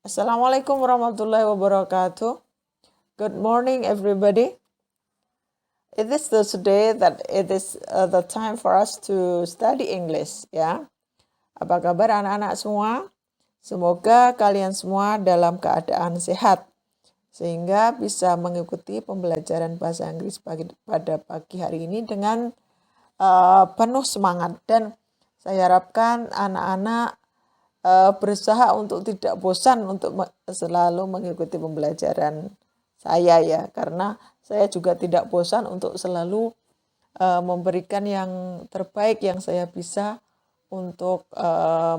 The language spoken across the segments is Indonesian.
Assalamualaikum warahmatullahi wabarakatuh. Good morning, everybody. It is today that it is the time for us to study English, ya. Apa kabar anak-anak semua? Semoga kalian semua dalam keadaan sehat sehingga bisa mengikuti pembelajaran bahasa Inggris pada pagi hari ini dengan penuh semangat, dan saya harapkan anak-anak berusaha untuk tidak bosan untuk selalu mengikuti pembelajaran saya, ya, karena saya juga tidak bosan untuk selalu memberikan yang terbaik yang saya bisa untuk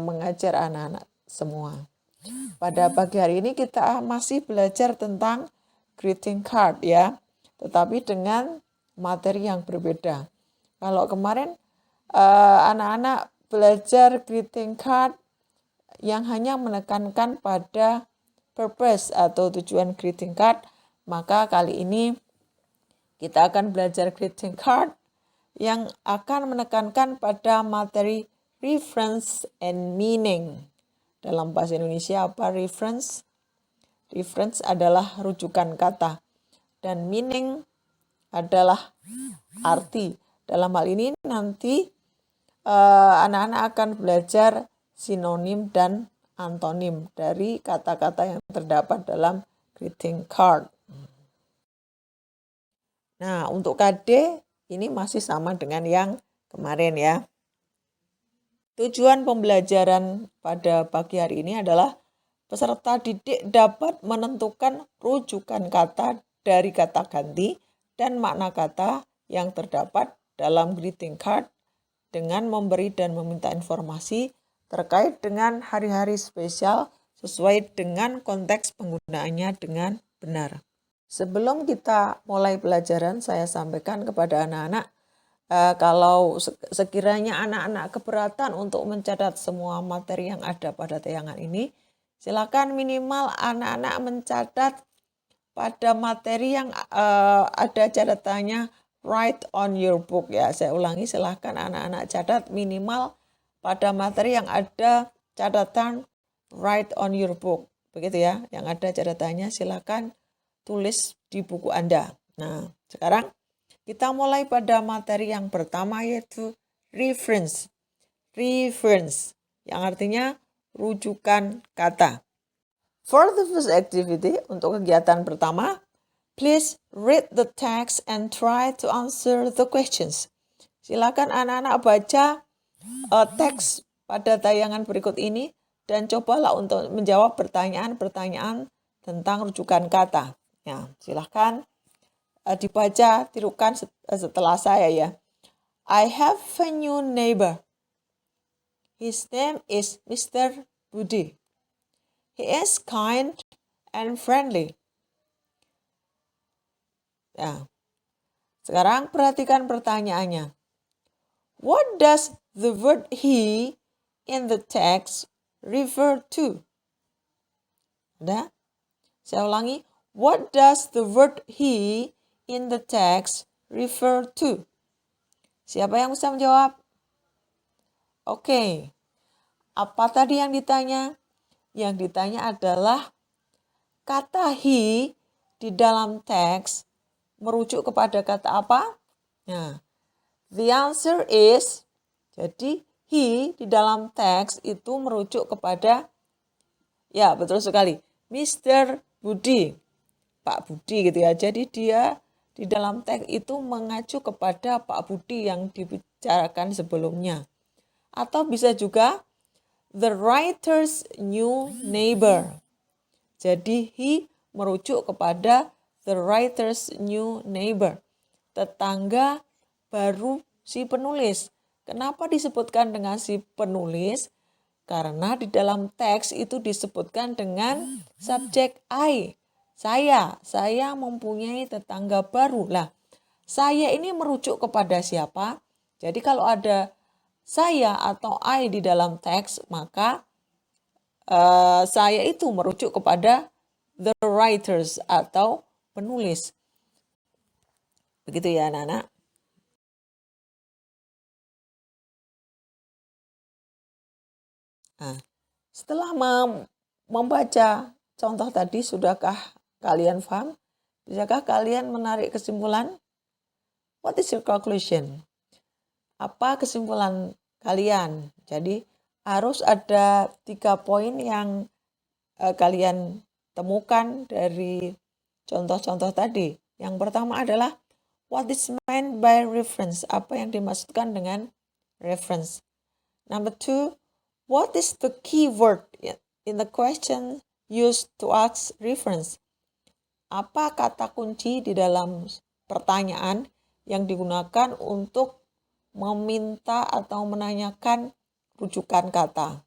mengajar anak-anak semua. Pada pagi hari ini kita masih belajar tentang greeting card, ya, tetapi dengan materi yang berbeda. Kalau kemarin anak-anak belajar greeting card yang hanya menekankan pada purpose atau tujuan greeting card, maka kali ini kita akan belajar greeting card yang akan menekankan pada materi reference and meaning. Dalam bahasa Indonesia apa reference? Reference adalah rujukan kata dan meaning adalah arti. Dalam hal ini nanti anak-anak akan belajar sinonim dan antonim dari kata-kata yang terdapat dalam greeting card. Nah, untuk KD ini masih sama dengan yang kemarin, ya. Tujuan pembelajaran pada pagi hari ini adalah peserta didik dapat menentukan rujukan kata dari kata ganti dan makna kata yang terdapat dalam greeting card dengan memberi dan meminta informasi terkait dengan hari-hari spesial sesuai dengan konteks penggunaannya dengan benar. Sebelum kita mulai pelajaran, saya sampaikan kepada anak-anak, kalau sekiranya anak-anak keberatan untuk mencatat semua materi yang ada pada tayangan ini, silakan minimal anak-anak mencatat pada materi yang ada catatannya write on your book, ya. Saya ulangi, silakan anak-anak catat minimal pada materi yang ada catatan write on your book. Begitu, ya. Yang ada catatannya silakan tulis di buku Anda. Nah, sekarang kita mulai pada materi yang pertama, yaitu reference. Reference yang artinya rujukan kata. For the first activity, untuk kegiatan pertama, please read the text and try to answer the questions. Silakan anak-anak baca teks pada tayangan berikut ini dan cobalah untuk menjawab pertanyaan-pertanyaan tentang rujukan kata. Ya, silakan dibaca, tirukan setelah saya, ya. I have a new neighbor. His name is Mr. Budi. He is kind and friendly. Ya. Sekarang perhatikan pertanyaannya. What does the word he in the text refer to? Ada? Saya ulangi. What does the word he in the text refer to? Siapa yang bisa menjawab? Oke. Apa tadi yang ditanya? Yang ditanya adalah kata he di dalam teks merujuk kepada kata apa? Nah, the answer is, jadi he di dalam teks itu merujuk kepada, ya betul sekali, Mr. Budi, Pak Budi gitu, ya. Jadi dia di dalam teks itu mengacu kepada Pak Budi yang dibicarakan sebelumnya. Atau bisa juga the writer's new neighbor. Jadi he merujuk kepada the writer's new neighbor, tetangga baru si penulis. Kenapa disebutkan dengan si penulis? Karena di dalam teks itu disebutkan dengan subjek I. Saya mempunyai tetangga baru. Lah, saya ini merujuk kepada siapa? Jadi kalau ada saya atau I di dalam teks, maka saya itu merujuk kepada the writers atau penulis. Begitu, ya anak-anak. Nah, setelah membaca contoh tadi, sudahkah kalian paham? Bisakah kalian menarik kesimpulan? What is your conclusion? Apa kesimpulan kalian? Jadi harus ada 3 poin yang kalian temukan dari contoh-contoh tadi. Yang pertama adalah what is meant by reference? Apa yang dimaksudkan dengan reference? Number 2, what is the key word in the question used to ask reference? Apa kata kunci di dalam pertanyaan yang digunakan untuk meminta atau menanyakan rujukan kata?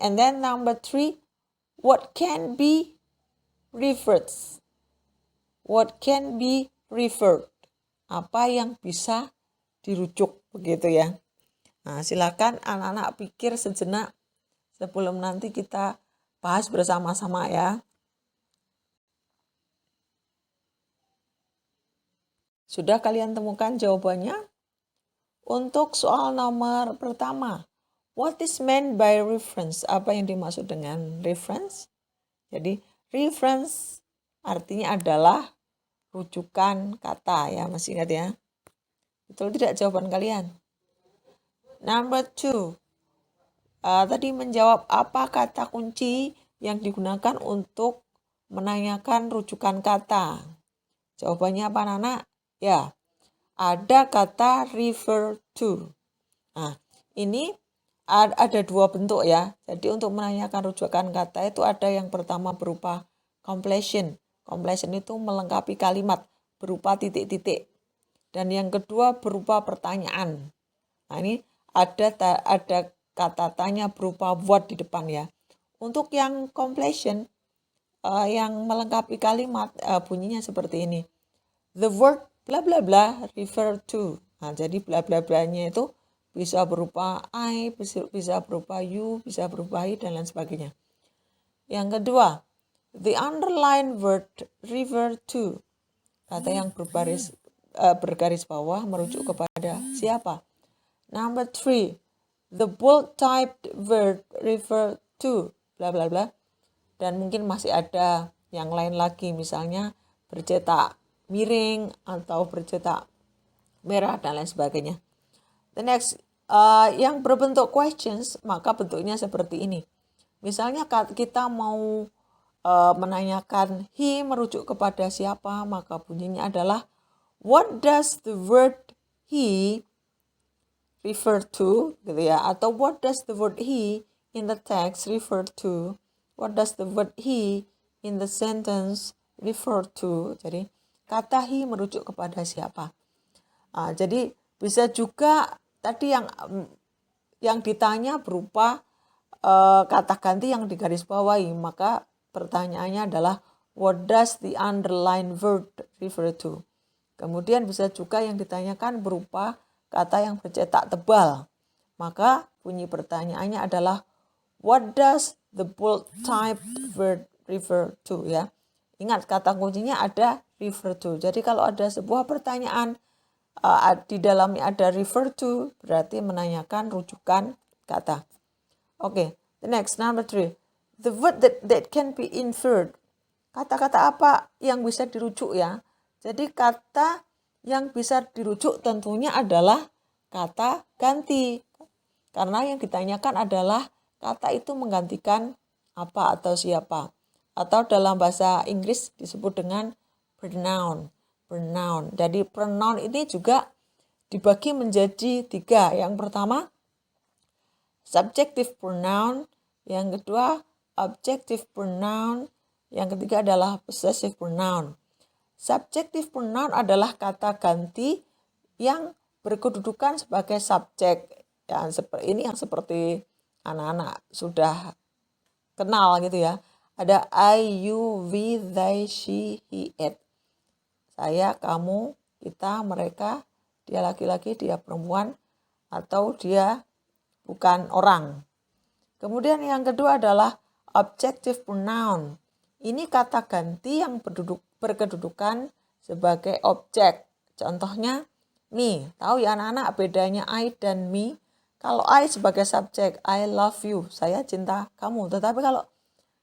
And then number 3, what can be referred? What can be referred? Apa yang bisa dirujuk, begitu ya. Nah, silakan anak-anak pikir sejenak sebelum nanti kita bahas bersama-sama ya. Sudah kalian temukan jawabannya? Untuk soal nomor pertama, what is meant by reference? Apa yang dimaksud dengan reference? Jadi reference artinya adalah rujukan kata ya, masih ingat ya? Betul tidak jawaban kalian? Number 2, tadi menjawab apa kata kunci yang digunakan untuk menanyakan rujukan kata. Jawabannya apa anak-anak? Ya, ada kata refer to. Nah, ini ada 2 bentuk ya. Jadi untuk menanyakan rujukan kata itu ada yang pertama berupa completion. Completion itu melengkapi kalimat berupa titik-titik. Dan yang kedua berupa pertanyaan. Nah, ini ada kata tanya berupa what di depan ya. Untuk yang completion, yang melengkapi kalimat bunyinya seperti ini. The word bla bla bla refer to. Nah, jadi bla bla blanya itu bisa berupa I, bisa berupa you, bisa berupa he, dan lain sebagainya. Yang kedua, the underlined word refer to. Kata yang bergaris bawah merujuk kepada siapa? Number 3, the bold typed word refer to bla bla bla. Dan mungkin masih ada yang lain lagi, misalnya bercetak miring atau bercetak merah dan lain sebagainya. The next, yang berbentuk questions, maka bentuknya seperti ini. Misalnya kita mau menanyakan he merujuk kepada siapa, maka bunyinya adalah what does the word he refer to, gitu ya, atau what does the word he in the text refer to, what does the word he in the sentence refer to. Jadi kata he merujuk kepada siapa. Jadi bisa juga tadi yang ditanya berupa kata ganti yang digaris bawahi, maka pertanyaannya adalah what does the underlined word refer to. Kemudian bisa juga yang ditanyakan berupa kata yang bercetak tebal, maka bunyi pertanyaannya adalah what does the bold typed word refer to ya. Ingat kata kuncinya ada refer to. Jadi kalau ada sebuah pertanyaan di dalamnya ada refer to, berarti menanyakan rujukan kata. Okay, the next, number 3. The word that can be inferred. Kata-kata apa yang bisa dirujuk ya? Jadi kata yang bisa dirujuk tentunya adalah kata ganti. Karena yang ditanyakan adalah kata itu menggantikan apa atau siapa. Atau dalam bahasa Inggris disebut dengan pronoun. Jadi pronoun ini juga dibagi menjadi 3. Yang pertama subjective pronoun, yang kedua objective pronoun, yang ketiga adalah possessive pronoun. Subjective pronoun adalah kata ganti yang berkedudukan sebagai subjek. Ini yang seperti anak-anak sudah kenal gitu ya. Ada I, you, we, they, she, he, it. Saya, kamu, kita, mereka, dia laki-laki, dia perempuan, atau dia bukan orang. Kemudian yang kedua adalah objective pronoun. Ini kata ganti yang berkedudukan sebagai objek. Contohnya me. Tahu ya anak-anak bedanya I dan me? Kalau I sebagai subjek, I love you, saya cinta kamu. Tetapi kalau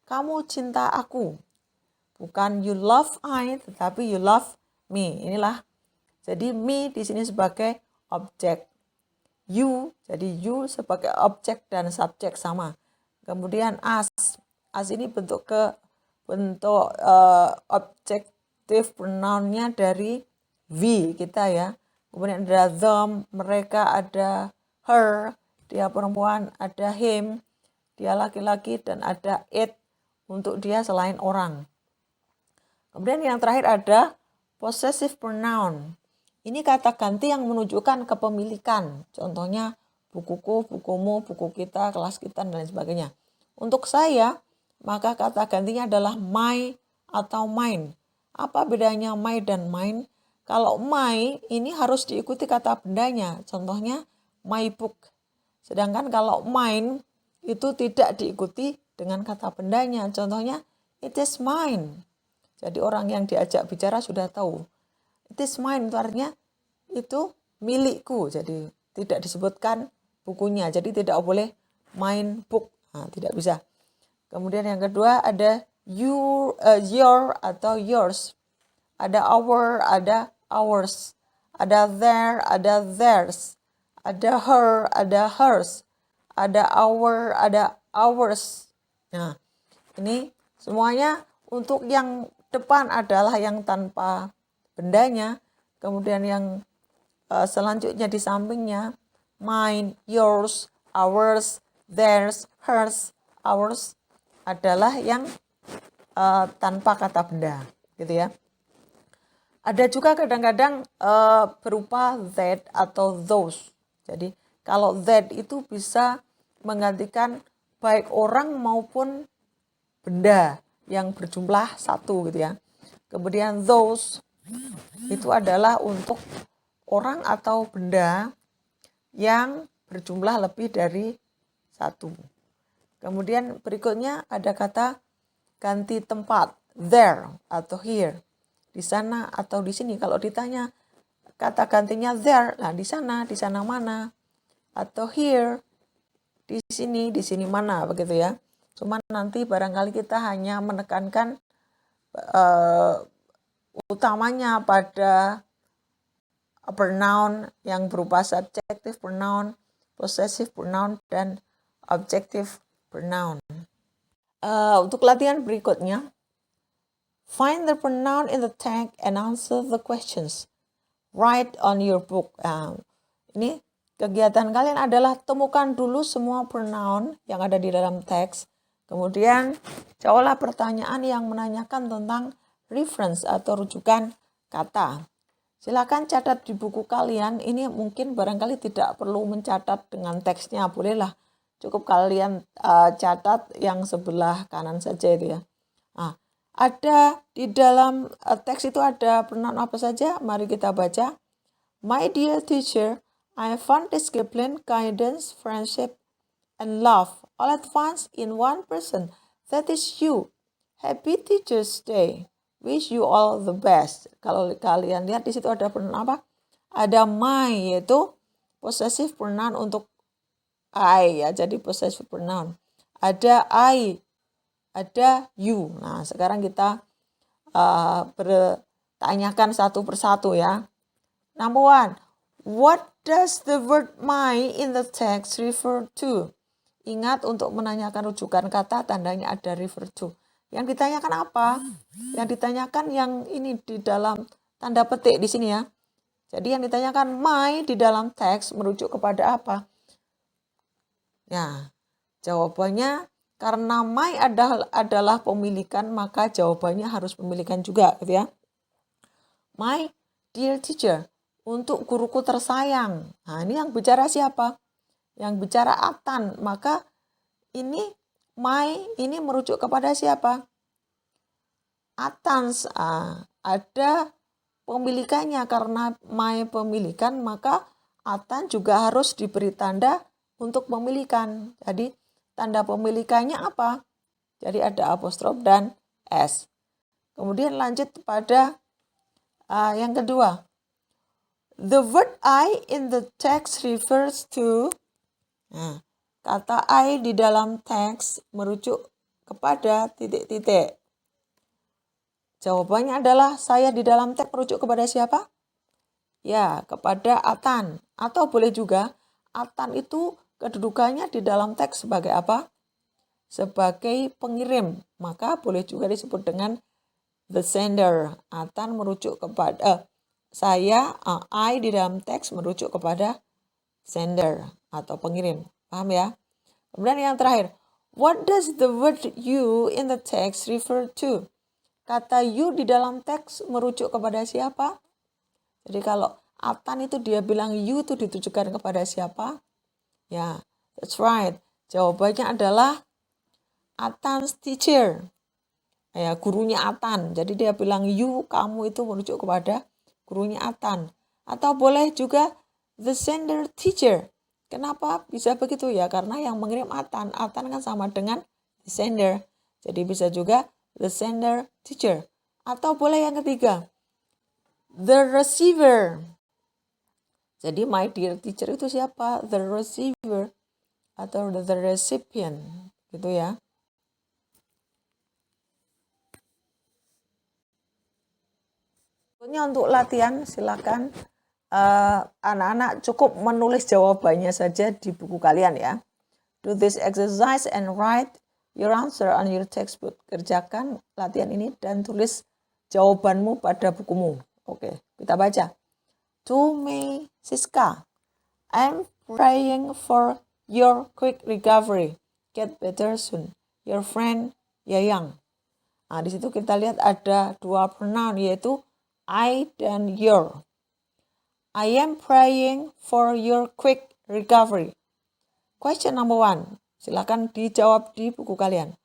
kamu cinta aku. Bukan you love I, tetapi you love me. Inilah. Jadi me di sini sebagai objek. You, jadi you sebagai objek dan subjek sama. Kemudian us. Us ini bentuk objektif pronounnya dari we kita ya. Kemudian ada them, mereka, ada her, dia perempuan, ada him, dia laki-laki, dan ada it untuk dia selain orang. Kemudian yang terakhir ada possessive pronoun. Ini kata ganti yang menunjukkan kepemilikan. Contohnya bukuku, bukumu, buku kita, kelas kita, dan lain sebagainya. Untuk saya, maka kata gantinya adalah my atau mine. Apa bedanya my dan mine? Kalau my ini harus diikuti kata bendanya. Contohnya my book. Sedangkan kalau mine itu tidak diikuti dengan kata bendanya. Contohnya it is mine. Jadi orang yang diajak bicara sudah tahu. It is mine itu artinya itu milikku. Jadi tidak disebutkan bukunya. Jadi tidak boleh mine book. Nah, tidak bisa. Kemudian yang kedua ada your atau yours. Ada our, ada ours. Ada there, ada theirs. Ada her, ada hers. Ada our, ada ours. Nah, ini semuanya untuk yang depan adalah yang tanpa bendanya. Kemudian yang selanjutnya di sampingnya mine, yours, ours, theirs, hers, ours adalah yang tanpa kata benda, gitu ya. Ada juga kadang-kadang berupa that atau those. Jadi kalau that itu bisa menggantikan baik orang maupun benda yang berjumlah satu gitu ya. Kemudian those itu adalah untuk orang atau benda yang berjumlah lebih dari satu. Kemudian berikutnya ada kata ganti tempat, there atau here, di sana atau di sini. Kalau ditanya kata gantinya there, nah di sana mana? Atau here, di sini mana, begitu ya. Cuman nanti barangkali kita hanya menekankan utamanya pada pronoun yang berupa subjective pronoun, possessive pronoun, dan objective pronoun. Untuk latihan berikutnya, find the pronoun in the text and answer the questions. Write on your book. Ini kegiatan kalian adalah temukan dulu semua pronoun yang ada di dalam teks. Kemudian jawablah pertanyaan yang menanyakan tentang reference atau rujukan kata. Silakan catat di buku kalian. Ini mungkin barangkali tidak perlu mencatat dengan teksnya, bolehlah. Cukup kalian catat yang sebelah kanan saja itu ya. Nah, ada di dalam teks itu ada pronoun apa saja? Mari kita baca. My dear teacher, I found discipline, guidance, friendship, and love all at once in one person. That is you. Happy Teacher's Day. Wish you all the best. Kalau kalian lihat di situ ada pronoun apa? Ada my, yaitu possessive pronoun untuk I ya, jadi possessive pronoun. Ada I, ada you. Nah, sekarang kita bertanyakan satu persatu ya. Number one, what does the word my in the text refer to? Ingat untuk menanyakan rujukan kata, tandanya ada refer to. Yang ditanyakan apa? Yang ditanyakan yang ini di dalam tanda petik di sini ya. Jadi yang ditanyakan my di dalam teks merujuk kepada apa? Ya, jawabannya karena my adalah pemilikan, maka jawabannya harus pemilikan juga gitu ya. My dear teacher, untuk guruku tersayang. Nah, ini yang bicara siapa? Yang bicara Atan, maka ini my ini merujuk kepada siapa? Atans. Ada pemilikannya, karena my pemilikan, maka Atan juga harus diberi tanda untuk pemilikan. Jadi tanda pemilikannya apa? Jadi ada apostrof dan s. Kemudian lanjut pada yang kedua. The word I in the text refers to. Nah, kata I di dalam teks merujuk kepada titik-titik. Jawabannya adalah saya di dalam teks merujuk kepada siapa? Ya, kepada Atan. Atau boleh juga Atan itu kedudukannya di dalam teks sebagai apa? Sebagai pengirim. Maka boleh juga disebut dengan the sender. Atan merujuk kepada I di dalam teks merujuk kepada sender atau pengirim. Paham ya? Kemudian yang terakhir, what does the word you in the text refer to? Kata you di dalam teks merujuk kepada siapa? Jadi kalau Atan itu dia bilang you itu ditujukan kepada siapa? Ya, that's right. Jawabannya adalah Atan's teacher. Ya, gurunya Atan. Jadi dia bilang you, kamu itu merujuk kepada gurunya Atan. Atau boleh juga the sender teacher. Kenapa bisa begitu ya? Karena yang mengirim Atan kan sama dengan the sender. Jadi bisa juga the sender teacher. Atau boleh yang ketiga, the receiver. Jadi my dear teacher itu siapa? The receiver atau the recipient, gitu ya. Untuk latihan silakan anak-anak cukup menulis jawabannya saja di buku kalian ya. Do this exercise and write your answer on your textbook. Kerjakan latihan ini dan tulis jawabanmu pada bukumu. Oke, kita baca. To me, Siska, I'm praying for your quick recovery. Get better soon. Your friend, Yayang. Nah, di situ kita lihat ada dua pronoun yaitu I dan your. I am praying for your quick recovery. Question number 1. Silakan dijawab di buku kalian.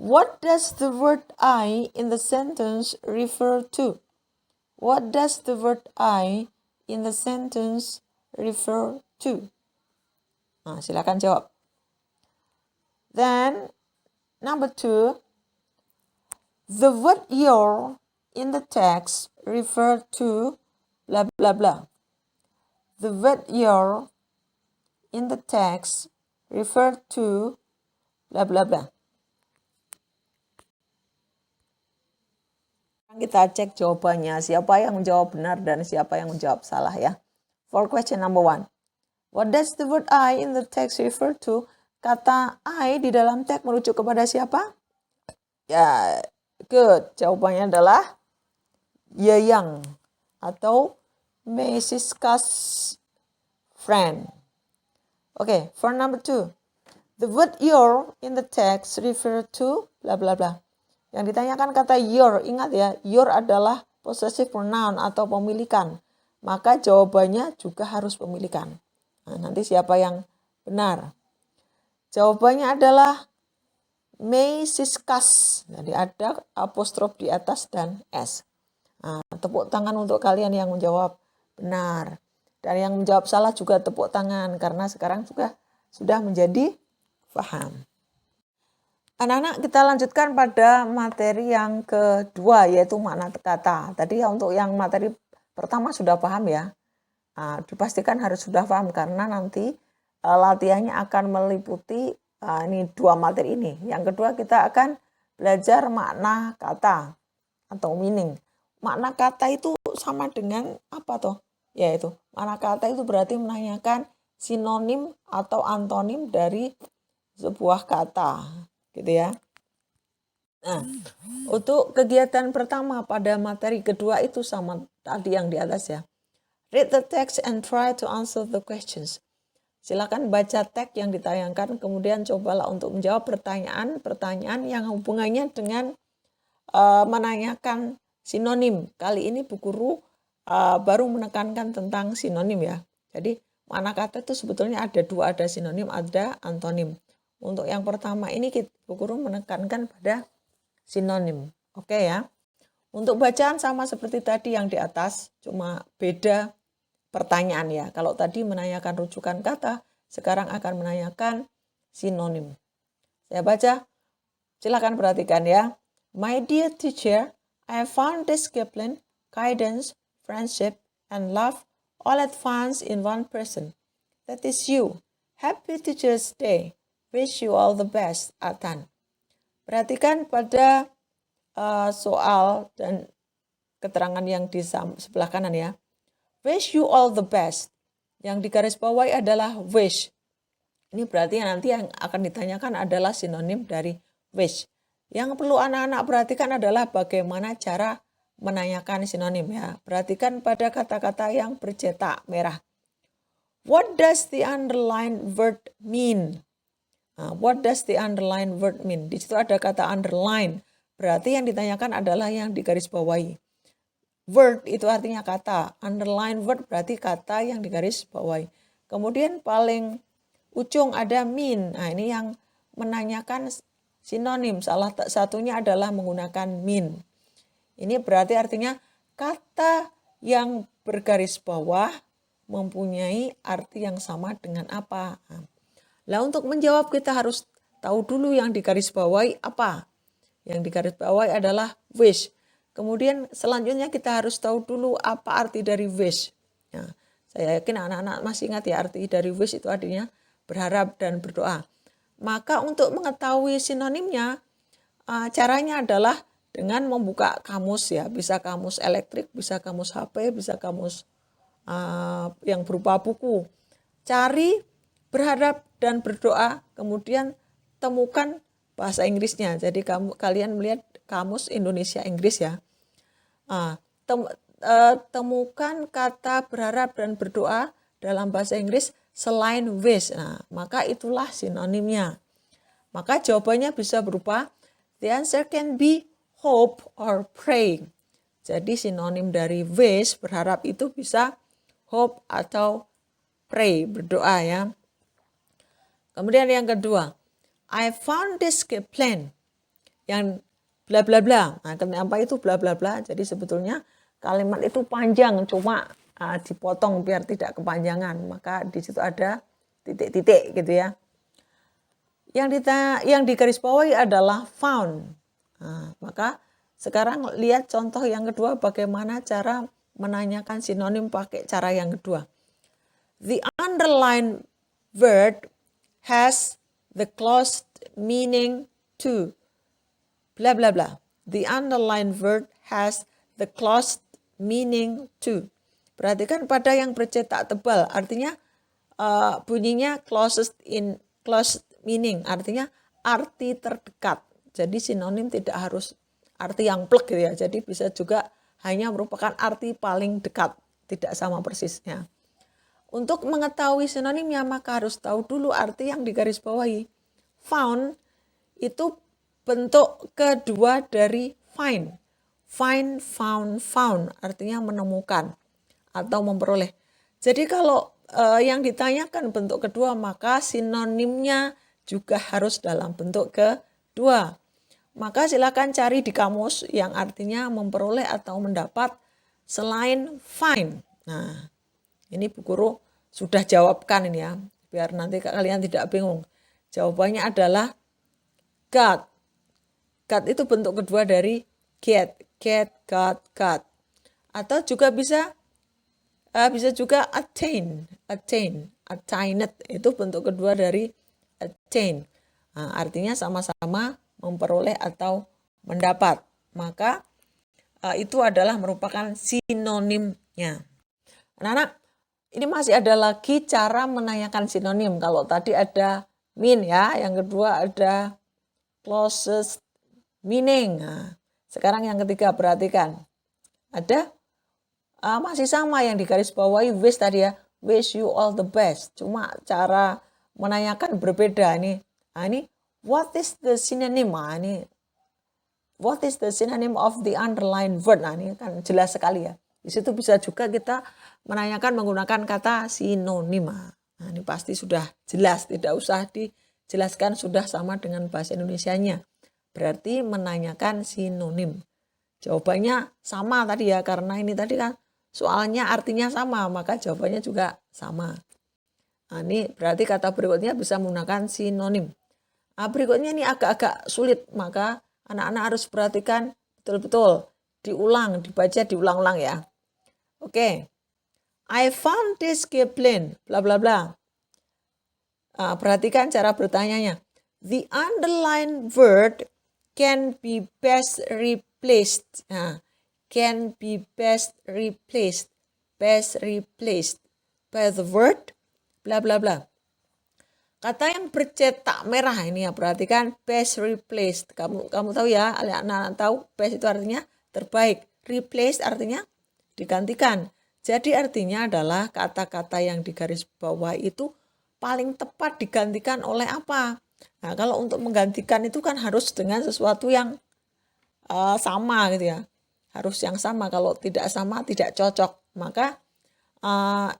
What does the word I in the sentence refer to? What does the word I in the sentence refer to? Nah, silakan jawab. Then, number 2. The word your in the text refer to blah blah blah. The word your in the text refer to blah blah blah. Kita cek jawabannya, siapa yang menjawab benar dan siapa yang menjawab salah ya. For question number 1. What does the word I in the text refer to? Kata I di dalam teks merujuk kepada siapa? Ya, good. Jawabannya adalah Yayang atau Siska's friend. Okay, for number 2. The word your in the text refer to blah blah blah. Yang ditanyakan kata your, ingat ya, your adalah possessive pronoun atau pemilikan. Maka jawabannya juga harus pemilikan. Nah, nanti siapa yang benar? Jawabannya adalah Siskas. Jadi ada apostrof di atas dan S. Nah, tepuk tangan untuk kalian yang menjawab benar. Dan yang menjawab salah juga tepuk tangan karena sekarang juga sudah menjadi paham. Anak-anak, kita lanjutkan pada materi yang kedua yaitu makna kata. Tadi ya untuk yang materi pertama sudah paham ya. Nah, dipastikan harus sudah paham karena nanti latihannya akan meliputi ini dua materi ini. Yang kedua kita akan belajar makna kata atau meaning. Makna kata itu sama dengan apa toh? Yaitu makna kata itu berarti menanyakan sinonim atau antonim dari sebuah kata, gitu ya. Nah, untuk kegiatan pertama pada materi kedua itu sama tadi yang di atas ya. Read the text and try to answer the questions. Silakan baca teks yang ditayangkan, kemudian cobalah untuk menjawab pertanyaan-pertanyaan yang hubungannya dengan menanyakan sinonim. Kali ini Bu Guru baru menekankan tentang sinonim ya. Jadi makna kata itu sebetulnya ada dua, ada sinonim, ada antonim. Untuk yang pertama ini Bu Guru menekankan pada sinonim. Oke ya. Untuk bacaan sama seperti tadi yang di atas, cuma beda pertanyaan ya. Kalau tadi menanyakan rujukan kata, sekarang akan menanyakan sinonim. Saya baca, silakan perhatikan ya. My dear teacher, I found discipline, guidance, friendship, and love all at once in one person. That is you. Happy Teacher's Day. Wish you all the best, Atan. Perhatikan pada soal dan keterangan yang di sebelah kanan ya. Wish you all the best. Yang digarisbawahi adalah wish. Ini berarti nanti yang akan ditanyakan adalah sinonim dari wish. Yang perlu anak-anak perhatikan adalah bagaimana cara menanyakan sinonim ya. Perhatikan pada kata-kata yang bercetak merah. What does the underlined word mean? What does the underlined word mean? Di situ ada kata underline. Berarti yang ditanyakan adalah yang digarisbawahi. Word itu artinya kata. Underline word berarti kata yang digarisbawahi. Kemudian paling ujung ada mean. Nah, ini yang menanyakan sinonim. Salah satunya adalah menggunakan mean. Ini berarti artinya kata yang bergaris bawah mempunyai arti yang sama dengan apa. Nah, untuk menjawab kita harus tahu dulu yang digarisbawahi apa. Yang digarisbawahi adalah wish. Kemudian selanjutnya kita harus tahu dulu apa arti dari wish. Nah, saya yakin anak-anak masih ingat ya arti dari wish itu artinya berharap dan berdoa. Maka untuk mengetahui sinonimnya, caranya adalah dengan membuka kamus ya. Bisa kamus elektrik, bisa kamus HP, bisa kamus yang berupa buku. Cari berharap dan berdoa, kemudian temukan bahasa Inggrisnya. Jadi kalian melihat kamus Indonesia Inggris ya. Temukan kata berharap dan berdoa dalam bahasa Inggris selain wish. Nah, maka itulah sinonimnya. Maka jawabannya bisa berupa the answer can be hope or pray. Jadi sinonim dari wish, berharap itu bisa hope atau pray, berdoa ya. Kemudian yang kedua, I found this plan. Yang bla bla bla. Nah, kenapa itu bla bla bla? Jadi sebetulnya kalimat itu panjang, cuma dipotong biar tidak kepanjangan. Maka di situ ada titik-titik gitu ya. Yang digarisbawahi adalah found. Nah, maka sekarang lihat contoh yang kedua, bagaimana cara menanyakan sinonim pakai cara yang kedua. The underlined word has the closed meaning to bla bla bla. The underlined word has the closed meaning to. Perhatikan pada yang bercetak tebal, artinya bunyinya closed meaning, artinya arti terdekat. Jadi sinonim tidak harus arti yang plek gitu ya. Jadi bisa juga hanya merupakan arti paling dekat, tidak sama persisnya. Untuk mengetahui sinonimnya maka harus tahu dulu arti yang digarisbawahi. Found itu bentuk kedua dari find. Find, found, artinya menemukan atau memperoleh. Jadi kalau yang ditanyakan bentuk kedua maka sinonimnya juga harus dalam bentuk kedua. Maka silakan cari di kamus yang artinya memperoleh atau mendapat selain find. Nah, ini Bu Guru sudah jawabkan ini ya, biar nanti kalian tidak bingung. Jawabannya adalah got. Got itu bentuk kedua dari get, got. Atau juga bisa juga attain, attained itu bentuk kedua dari attain. Nah, artinya sama-sama memperoleh atau mendapat. Maka itu adalah merupakan sinonimnya. Anak-anak, ini masih ada lagi cara menanyakan sinonim. Kalau tadi ada mean ya, yang kedua ada closest meaning. Nah, sekarang yang ketiga perhatikan. Ada masih sama yang digarisbawahi wish tadi ya. Wish you all the best. Cuma cara menanyakan berbeda ini. Nah, ini what is the synonym? Nah, ini what is the synonym of the underlined word? Nah, ini kan jelas sekali ya. Di situ bisa juga kita menanyakan menggunakan kata sinonim. Nah, ini pasti sudah jelas, tidak usah dijelaskan, sudah sama dengan bahasa Indonesianya. Berarti menanyakan sinonim. Jawabannya sama tadi ya, karena ini tadi kan soalnya artinya sama, maka jawabannya juga sama. Nah, ini berarti kata berikutnya bisa menggunakan sinonim. Nah, berikutnya ini agak-agak sulit, maka anak-anak harus perhatikan betul-betul. Diulang, dibaca, diulang-ulang ya. Oke. I found this plane, bla bla bla. Perhatikan cara bertanyanya. The underlined word can be best replaced. Nah, can be best replaced by the word bla bla bla. Kata yang bercetak merah ini ya, perhatikan, best replaced. Kamu tahu ya, anak-anak tahu best itu artinya terbaik, replaced artinya digantikan. Jadi artinya adalah kata-kata yang di garis bawah itu paling tepat digantikan oleh apa? Nah, kalau untuk menggantikan itu kan harus dengan sesuatu yang sama gitu ya. Harus yang sama, kalau tidak sama tidak cocok. Maka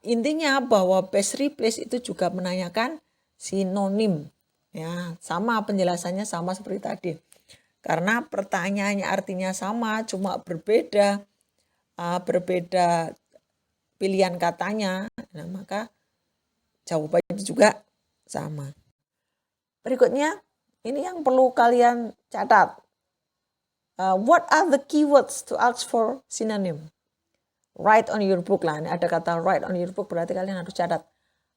intinya bahwa best replace itu juga menanyakan sinonim. Ya, sama penjelasannya sama seperti tadi. Karena pertanyaannya artinya sama, cuma berbeda pilihan katanya. Nah, maka jawabannya juga sama. Berikutnya, ini yang perlu kalian catat. What are the keywords to ask for synonym? Write on your book lah. Ini ada kata write on your book, berarti kalian harus catat.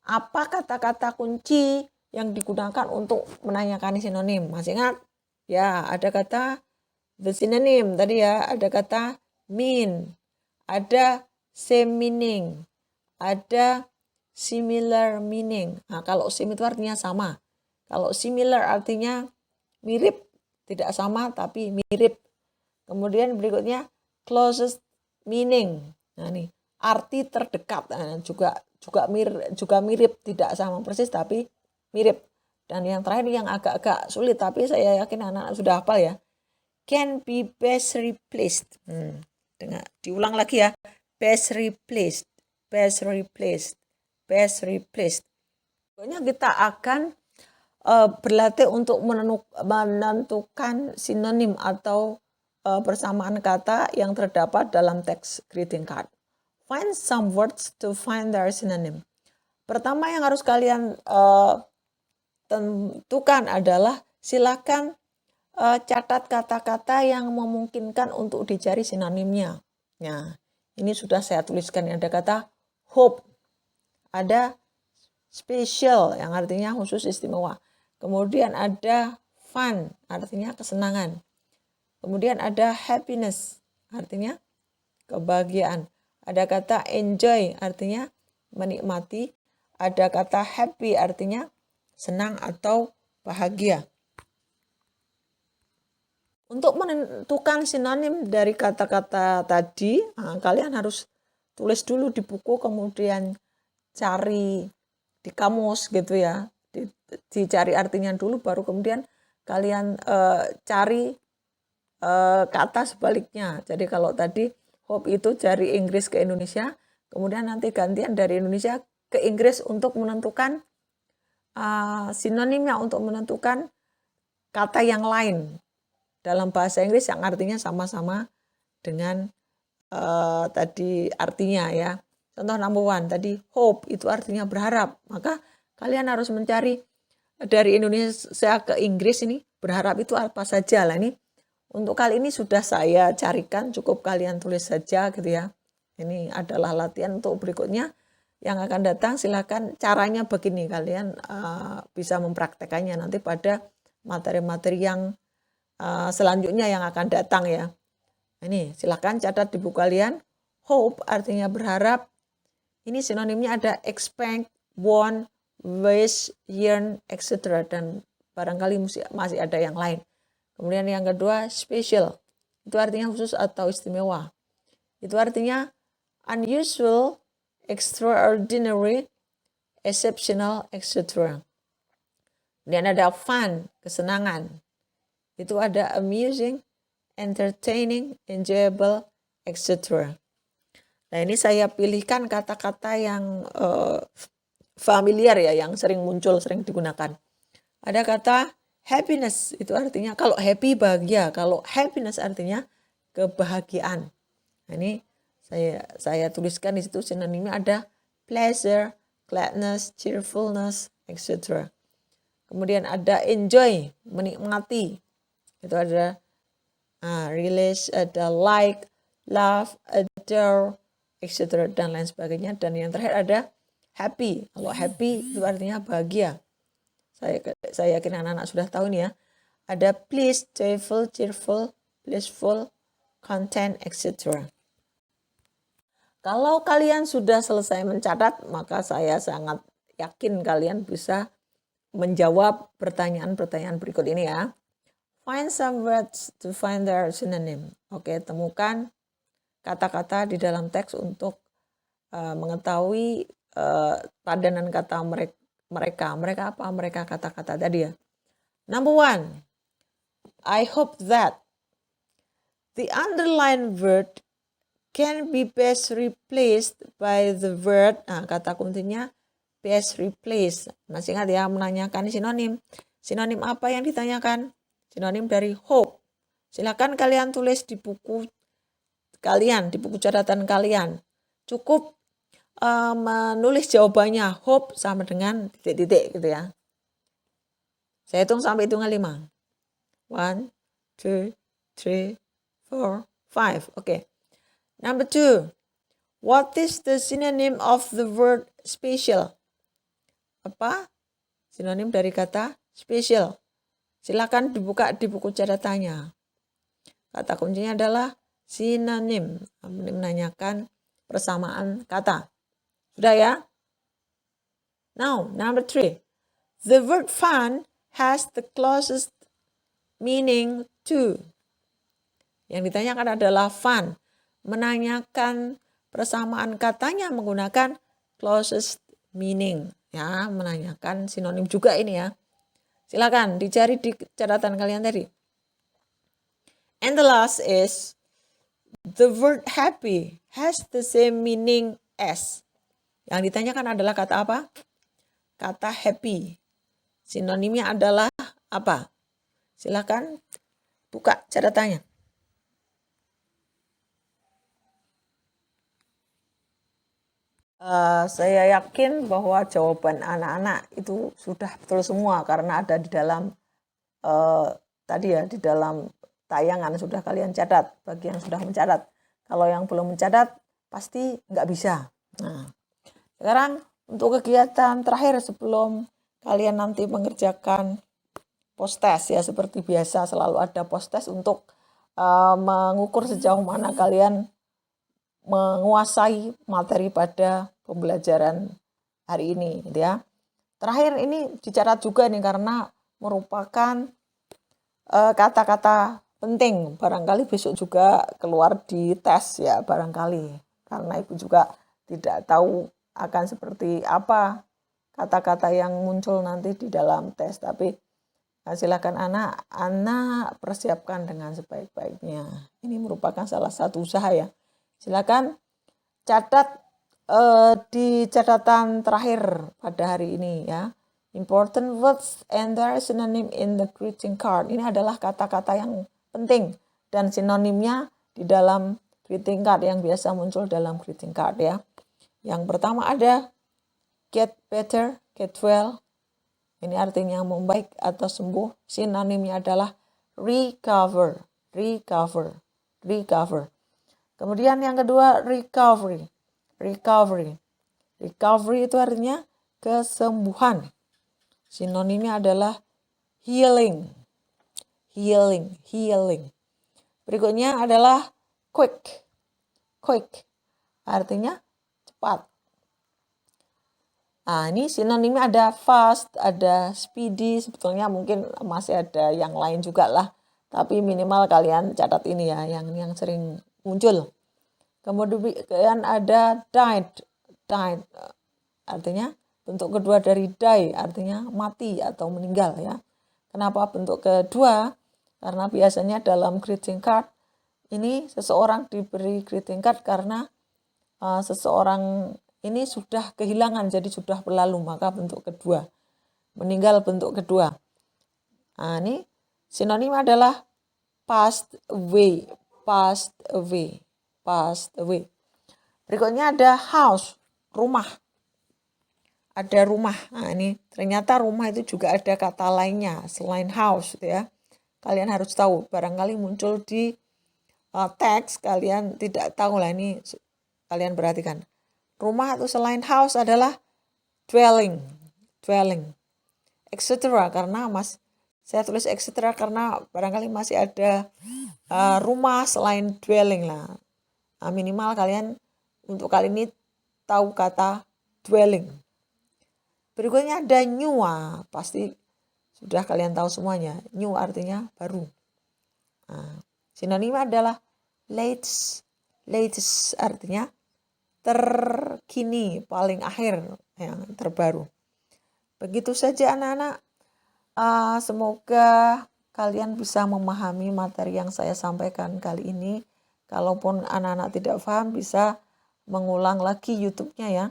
Apa kata-kata kunci yang digunakan untuk menanyakan sinonim? Masih ingat? Ya, ada kata the synonym tadi ya, ada kata mean, ada same meaning, ada similar meaning. Nah, kalau same itu artinya sama. Kalau similar artinya mirip, tidak sama tapi mirip. Kemudian berikutnya closest meaning. Nah, ini arti terdekat. Nah, juga mirip, tidak sama persis tapi mirip. Dan yang terakhir yang agak-agak sulit tapi saya yakin anak-anak sudah hafal ya. Can be best replaced. Diulang lagi ya. Best replaced. Pokoknya kita akan berlatih untuk menentukan sinonim atau persamaan kata yang terdapat dalam teks greeting card. Find some words to find their synonym. Pertama yang harus kalian tentukan adalah silakan catat kata-kata yang memungkinkan untuk dicari sinonimnya. Nah, ini sudah saya tuliskan. Ada kata hope, ada special yang artinya khusus istimewa. Kemudian ada fun, artinya kesenangan. Kemudian ada happiness, artinya kebahagiaan. Ada kata enjoy, artinya menikmati. Ada kata happy, artinya senang atau bahagia. Untuk menentukan sinonim dari kata-kata tadi, kalian harus tulis dulu di buku, kemudian cari di kamus gitu ya. Dicari artinya dulu, baru kemudian kalian cari kata sebaliknya. Jadi kalau tadi hope itu dari Inggris ke Indonesia, kemudian nanti gantian dari Indonesia ke Inggris untuk menentukan sinonimnya, untuk menentukan kata yang lain dalam bahasa Inggris yang artinya sama-sama dengan tadi artinya ya. Contoh number one tadi hope itu artinya berharap. Maka kalian harus mencari dari Indonesia ke Inggris ini berharap itu apa saja lah. Ini untuk kali ini sudah saya carikan, cukup kalian tulis saja gitu ya. Ini adalah latihan untuk berikutnya yang akan datang. Silakan caranya begini, kalian bisa mempraktekannya nanti pada materi-materi yang selanjutnya yang akan datang ya. Ini silakan catat di buku kalian. Hope artinya berharap. Ini sinonimnya ada expect, want, wish, yearn, etc. Dan barangkali masih ada yang lain. Kemudian yang kedua special. Itu artinya khusus atau istimewa. Itu artinya unusual, extraordinary, exceptional, etc. Kemudian ada fun, kesenangan. Itu ada amusing, entertaining, enjoyable, etc. Nah, ini saya pilihkan kata-kata yang familiar ya, yang sering muncul, sering digunakan. Ada kata happiness, itu artinya kalau happy bahagia, kalau happiness artinya kebahagiaan. Nah, ini saya tuliskan di situ sinonimnya ada pleasure, gladness, cheerfulness, etc. Kemudian ada enjoy, menikmati. Itu ada relish, ada like, love, adore, etc. dan lain sebagainya. Dan yang terakhir ada happy. Kalau happy itu artinya bahagia. Saya yakin anak-anak sudah tahu nih ya. Ada pleased, joyful, cheerful, blissful, content, etc. Kalau kalian sudah selesai mencatat, maka saya sangat yakin kalian bisa menjawab pertanyaan-pertanyaan berikut ini ya. Find some words to find their synonym. Oke, temukan kata-kata di dalam teks untuk mengetahui padanan kata mereka. Mereka apa? Mereka kata-kata tadi ya. Number 1, I hope that the underlined word can be best replaced by the word, kata kuncinya best replaced. Masih ingat ya, menanyakan sinonim. Sinonim apa yang ditanyakan? Sinonim dari hope. Silakan kalian tulis di buku kalian, di buku catatan kalian. Cukup menulis jawabannya hope sama dengan titik-titik gitu ya. Saya hitung sampai hitungan 5. 1, 2, 3, 4, 5. Oke. Number 2, what is the synonym of the word special? Apa sinonim dari kata special? Silakan dibuka di buku catatannya. Kata kuncinya adalah sinonim. Menanyakan persamaan kata. Sudah ya? Now, number 3. The word fun has the closest meaning to. Yang ditanyakan adalah fun. Menanyakan persamaan katanya menggunakan closest meaning. Ya, menanyakan sinonim juga ini ya. Silakan dicari di catatan kalian tadi. And the last is the word happy has the same meaning as. Yang ditanyakan adalah kata apa? Kata happy. Sinonimnya adalah apa? Silakan buka catatannya. Saya yakin bahwa jawaban anak-anak itu sudah betul semua karena ada di dalam tadi ya, di dalam tayangan sudah kalian catat, bagi yang sudah mencatat. Kalau yang belum mencatat pasti nggak bisa. Nah, sekarang untuk kegiatan terakhir sebelum kalian nanti mengerjakan post test ya, seperti biasa selalu ada post test untuk mengukur sejauh mana kalian menguasai materi pada pembelajaran hari ini gitu ya. Terakhir ini dicatat juga nih karena merupakan kata-kata penting, barangkali besok juga keluar di tes ya barangkali, karena ibu juga tidak tahu akan seperti apa kata-kata yang muncul nanti di dalam tes, tapi silakan anak persiapkan dengan sebaik-baiknya. Ini merupakan salah satu usaha ya. Silakan catat di catatan terakhir pada hari ini ya. Important words and their synonym in the greeting card. Ini adalah kata-kata yang penting dan sinonimnya di dalam greeting card yang biasa muncul dalam greeting card ya. Yang pertama ada get better, get well. Ini artinya membaik atau sembuh. Sinonimnya adalah recover, recover, recover. Kemudian yang kedua recovery, recovery. Recovery itu artinya kesembuhan. Sinonimnya adalah healing, healing, healing. Berikutnya adalah quick, quick. Artinya cepat. Nah, ini sinonimnya ada fast, ada speedy, sebetulnya mungkin masih ada yang lain juga lah. Tapi minimal kalian catat ini ya, yang sering muncul. Kemudian ada died, died. Artinya bentuk kedua dari die, artinya mati atau meninggal ya. Kenapa bentuk kedua? Karena biasanya dalam greeting card, ini seseorang diberi greeting card karena seseorang ini sudah kehilangan, jadi sudah berlalu, maka bentuk kedua. Meninggal bentuk kedua. Nah, ini sinonim adalah passed away, passed away, passed away. Berikutnya ada house, rumah. Ada rumah. Nah, ini ternyata rumah itu juga ada kata lainnya selain house gitu ya. Kalian harus tahu, barangkali muncul di teks kalian tidak tahu lah, ini kalian perhatikan. Rumah atau selain house adalah dwelling, dwelling, etc. Karena Saya tulis etc. karena barangkali masih ada rumah selain dwelling lah. Minimal kalian untuk kali ini tahu kata dwelling. Berikutnya ada new, pasti sudah kalian tahu semuanya. New artinya baru. Sinonim adalah latest. Latest artinya terkini, paling akhir, yang terbaru. Begitu saja anak-anak. Semoga kalian bisa memahami materi yang saya sampaikan kali ini. Kalaupun anak-anak tidak paham, bisa mengulang lagi YouTube-nya ya.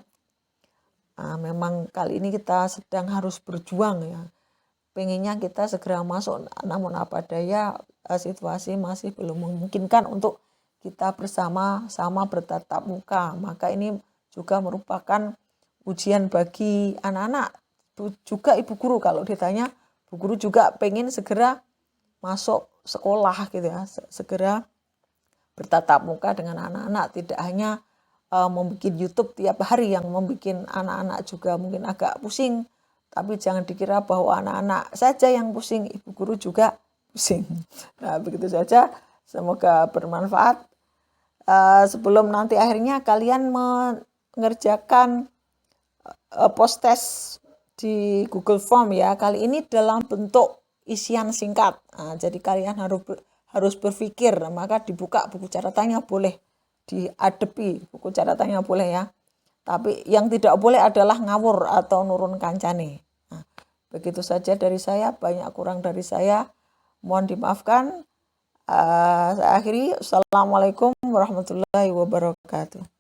Memang kali ini kita sedang harus berjuang ya. Pengennya kita segera masuk, namun apa daya situasi masih belum memungkinkan untuk kita bersama-sama bertatap muka. Maka ini juga merupakan ujian bagi anak-anak. Juga ibu guru, kalau ditanya, ibu guru juga pengen segera masuk sekolah gitu ya, segera bertatap muka dengan anak-anak, tidak hanya membuat YouTube tiap hari yang membuat anak-anak juga mungkin agak pusing. Tapi jangan dikira bahwa anak-anak saja yang pusing, ibu guru juga pusing. Nah, begitu saja. Semoga bermanfaat. Sebelum nanti akhirnya kalian mengerjakan post test di Google Form ya. Kali ini dalam bentuk isian singkat. Jadi kalian harus berpikir. Maka dibuka buku catatannya, boleh diadepi buku catatannya, boleh ya. Tapi yang tidak boleh adalah ngawur atau nurun kancane. Begitu saja dari saya, banyak kurang dari saya. Mohon dimaafkan. Saya akhiri. Assalamualaikum warahmatullahi wabarakatuh.